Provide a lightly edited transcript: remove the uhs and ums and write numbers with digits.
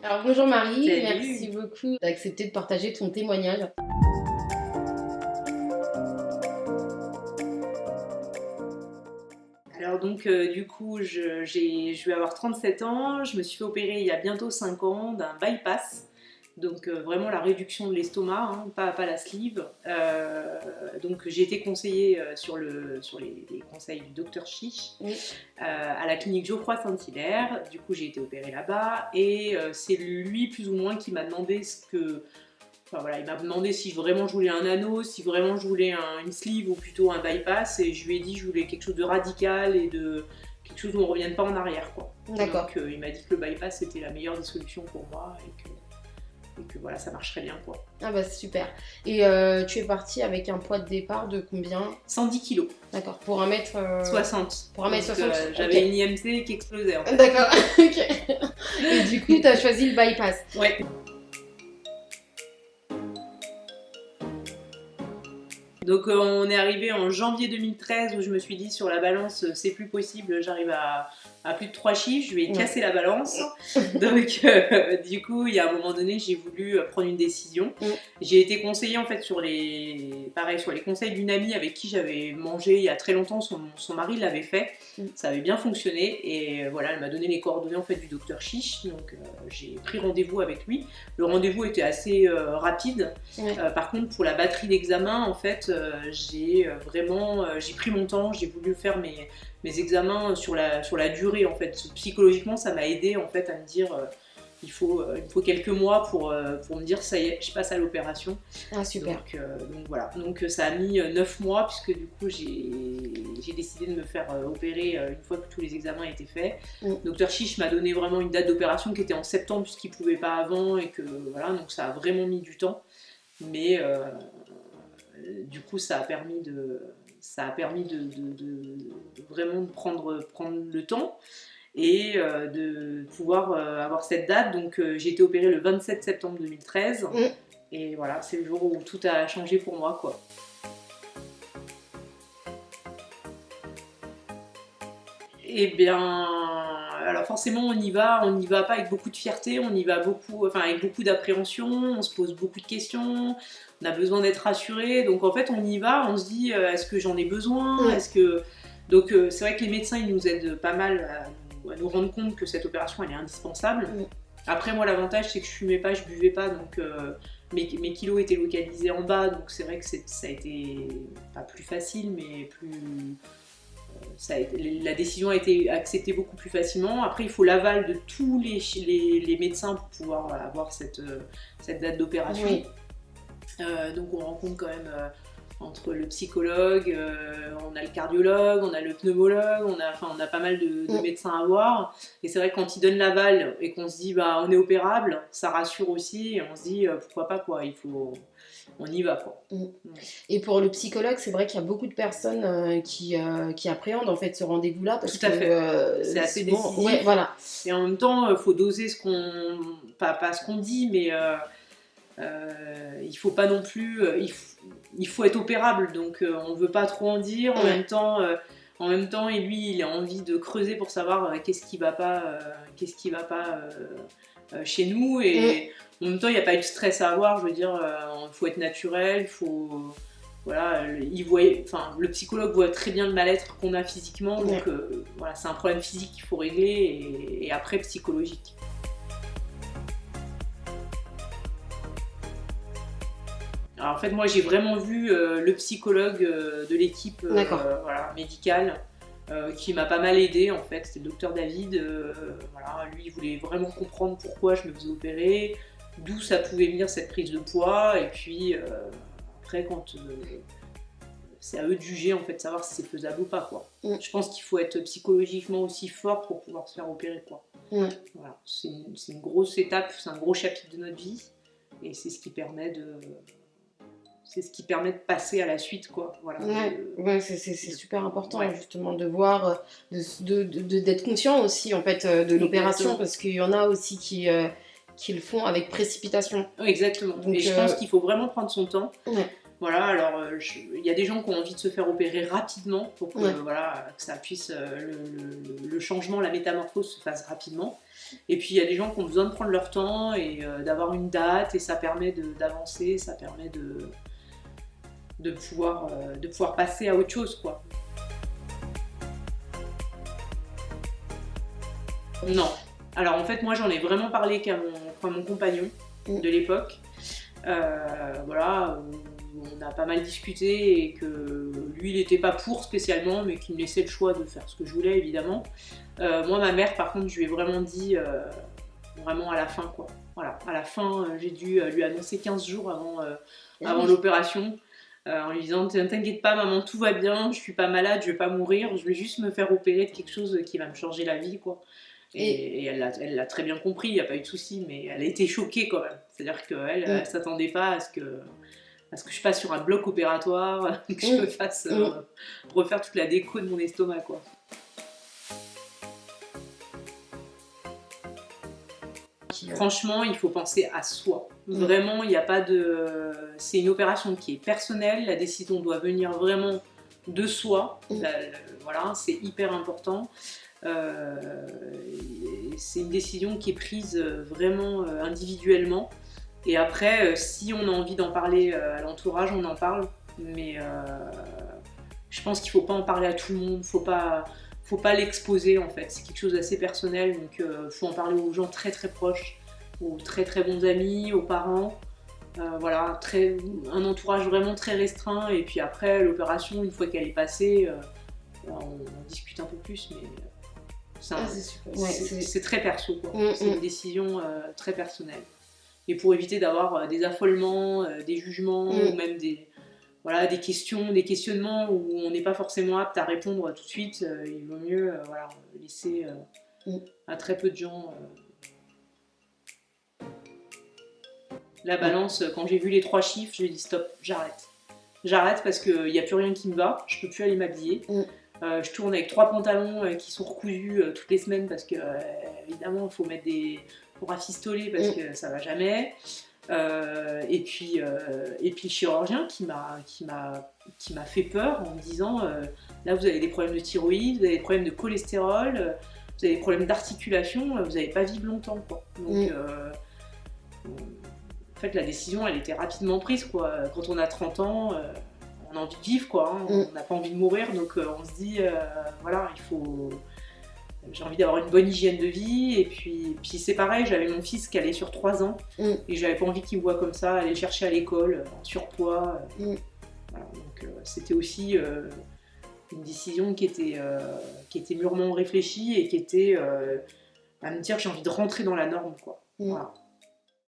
Alors bonjour Marie, Salut. merci beaucoup d'accepter de partager ton témoignage. Alors donc du coup je vais avoir 37 ans, je me suis fait opérer il y a bientôt 5 ans d'un bypass, donc vraiment la réduction de l'estomac, hein, pas la sleeve. Donc j'ai été conseillée sur les conseils du docteur Chiche Oui. à la clinique Geoffroy Saint-Hilaire. Du coup j'ai été opérée là-bas et c'est lui plus ou moins qui m'a demandé ce que... Enfin, voilà, il m'a demandé si vraiment je voulais un anneau, si vraiment je voulais une sleeve ou plutôt un bypass, et je lui ai dit que je voulais quelque chose de radical et de quelque chose où on ne revienne pas en arrière, quoi. D'accord. Donc il m'a dit que le bypass c'était la meilleure des solutions pour moi et que voilà, ça marcherait bien, quoi. Ah bah c'est super. Et tu es partie avec un poids de départ de combien? 110 kilos, D'accord, pour 1m... 60. Pour 1m60, Donc, j'avais ok. une IMC qui explosait, en fait. D'accord, ok. Et du coup, tu as choisi le bypass. Ouais. Donc on est arrivé en janvier 2013 où je me suis dit sur la balance c'est plus possible, j'arrive à plus de 3 chiffres, je vais casser la balance. Donc du coup il y a un moment donné j'ai voulu prendre une décision. J'ai été conseillée en fait sur les conseils d'une amie avec qui j'avais mangé il y a très longtemps, son mari l'avait fait, ça avait bien fonctionné et voilà, elle m'a donné les coordonnées en fait du docteur Chiche, donc j'ai pris rendez-vous avec lui. Le rendez-vous était assez rapide. Par contre pour la batterie d'examen en fait j'ai pris mon temps, j'ai voulu faire mes examens sur la durée en fait. Psychologiquement ça m'a aidé en fait à me dire il me faut quelques mois pour me dire ça y est, je passe à l'opération. Ah super. Donc voilà, donc ça a mis 9 mois puisque du coup j'ai décidé de me faire opérer une fois que tous les examens étaient faits. Docteur Chiche m'a donné vraiment une date d'opération qui était en septembre puisqu'il ne pouvait pas avant et que voilà, donc ça a vraiment mis du temps. Mais du coup ça a permis de vraiment de prendre le temps et de pouvoir avoir cette date. Donc j'ai été opérée le 27 septembre 2013 et voilà, c'est le jour où tout a changé pour moi, quoi. Eh bien, alors forcément on y va pas avec beaucoup de fierté, on y va avec beaucoup d'appréhension, on se pose beaucoup de questions, on a besoin d'être rassuré, donc en fait on y va, on se dit est-ce que j'en ai besoin, donc c'est vrai que les médecins ils nous aident pas mal à nous rendre compte que cette opération elle est indispensable. Après moi l'avantage c'est que je fumais pas, je buvais pas, donc mes kilos étaient localisés en bas, donc c'est vrai que ça a été pas plus facile mais plus... la décision a été acceptée beaucoup plus facilement. Après, il faut l'aval de tous les médecins pour pouvoir avoir cette date d'opération. Oui. Donc on rencontre quand même entre le psychologue, on a le cardiologue, on a le pneumologue, on a pas mal de médecins à voir. Et c'est vrai que quand ils donnent l'aval et qu'on se dit bah, on est opérable, ça rassure aussi et on se dit pourquoi pas, quoi, on y va, quoi. Et pour le psychologue, c'est vrai qu'il y a beaucoup de personnes qui appréhendent en fait ce rendez-vous-là parce Tout à fait. C'est assez décisif. Ouais, voilà. Et en même temps, il faut doser pas ce qu'on dit, mais il faut pas non plus, il faut être opérable, donc on veut pas trop en dire. En même temps, et lui, il a envie de creuser pour savoir qu'est-ce qui va pas chez nous. Et en même temps, il n'y a pas eu de stress à avoir. Je veux dire, il faut être naturel, voilà, le psychologue voit très bien le mal-être qu'on a physiquement, donc voilà, c'est un problème physique qu'il faut régler et après psychologique. Alors en fait, moi j'ai vraiment vu le psychologue de l'équipe médicale qui m'a pas mal aidé en fait, c'est le docteur David. Voilà, lui il voulait vraiment comprendre pourquoi je me faisais opérer, d'où ça pouvait venir cette prise de poids, et puis après quand c'est à eux de juger en fait, savoir si c'est faisable ou pas, quoi. Je pense qu'il faut être psychologiquement aussi fort pour pouvoir se faire opérer, quoi. Voilà, c'est une grosse étape, c'est un gros chapitre de notre vie et c'est ce qui permet de passer à la suite, quoi. Voilà. C'est super important justement de voir, d'être conscient aussi en fait de l'opération, parce qu'il y en a aussi qui le font avec précipitation. Exactement. Donc, et je pense qu'il faut vraiment prendre son temps. Voilà, alors il y a des gens qui ont envie de se faire opérer rapidement pour que, Ouais. voilà, que ça puisse, le changement, la métamorphose se fasse rapidement. Et puis il y a des gens qui ont besoin de prendre leur temps et d'avoir une date, et ça permet d'avancer, ça permet de pouvoir passer à autre chose, quoi. Non. Alors en fait, moi j'en ai vraiment parlé qu'à mon compagnon de l'époque. Voilà, on a pas mal discuté et que lui il n'était pas pour spécialement, mais qu'il me laissait le choix de faire ce que je voulais, évidemment. Moi, ma mère, par contre, je lui ai vraiment dit vraiment à la fin, quoi. Voilà, à la fin, j'ai dû lui annoncer 15 jours avant l'opération. En lui disant t'inquiète pas maman, tout va bien, je suis pas malade, je vais pas mourir, je vais juste me faire opérer de quelque chose qui va me changer la vie, quoi. Et elle l'a très bien compris, il n'y a pas eu de souci, mais elle a été choquée quand même. C'est-à-dire qu'elle elle s'attendait pas à ce que je passe sur un bloc opératoire, que je me fasse refaire toute la déco de mon estomac, quoi. Franchement, il faut penser à soi. Vraiment, il n'y a pas de... C'est une opération qui est personnelle, la décision doit venir vraiment de soi. Voilà, c'est hyper important. C'est une décision qui est prise vraiment individuellement. Et après, si on a envie d'en parler à l'entourage, on en parle. Mais je pense qu'il ne faut pas en parler à tout le monde, faut pas l'exposer en fait. C'est quelque chose d'assez personnel, donc faut en parler aux gens très très proches, aux très très bons amis, aux parents. Voilà, un entourage vraiment très restreint. Et puis après, l'opération, une fois qu'elle est passée, on discute un peu plus, mais c'est très perso, quoi. C'est une décision très personnelle. Et pour éviter d'avoir des affolements, des jugements, ou même des questions, des questionnements où on n'est pas forcément apte à répondre tout de suite, il vaut mieux laisser à très peu de gens. La balance, quand j'ai vu les 3 chiffres, j'ai dit stop, j'arrête. J'arrête parce qu'il n'y a plus rien qui me va, je peux plus aller m'habiller. Je tourne avec 3 pantalons qui sont recousus toutes les semaines parce que évidemment il faut mettre pour rafistoler parce que ça va jamais. Et puis le chirurgien qui m'a fait peur en me disant là vous avez des problèmes de thyroïde, vous avez des problèmes de cholestérol, vous avez des problèmes d'articulation, vous n'allez pas vivre longtemps, quoi. Donc en fait la décision elle était rapidement prise, quoi. Quand on a 30 ans, on a envie de vivre, quoi, hein. On n'a pas envie de mourir, donc on se dit voilà, j'ai envie d'avoir une bonne hygiène de vie. Et puis c'est pareil, j'avais mon fils qui allait sur 3 ans et j'avais pas envie qu'il me voie comme ça, aller chercher à l'école en surpoids. Voilà, donc c'était aussi une décision qui était mûrement réfléchie et qui était à me dire que j'ai envie de rentrer dans la norme, quoi. Voilà.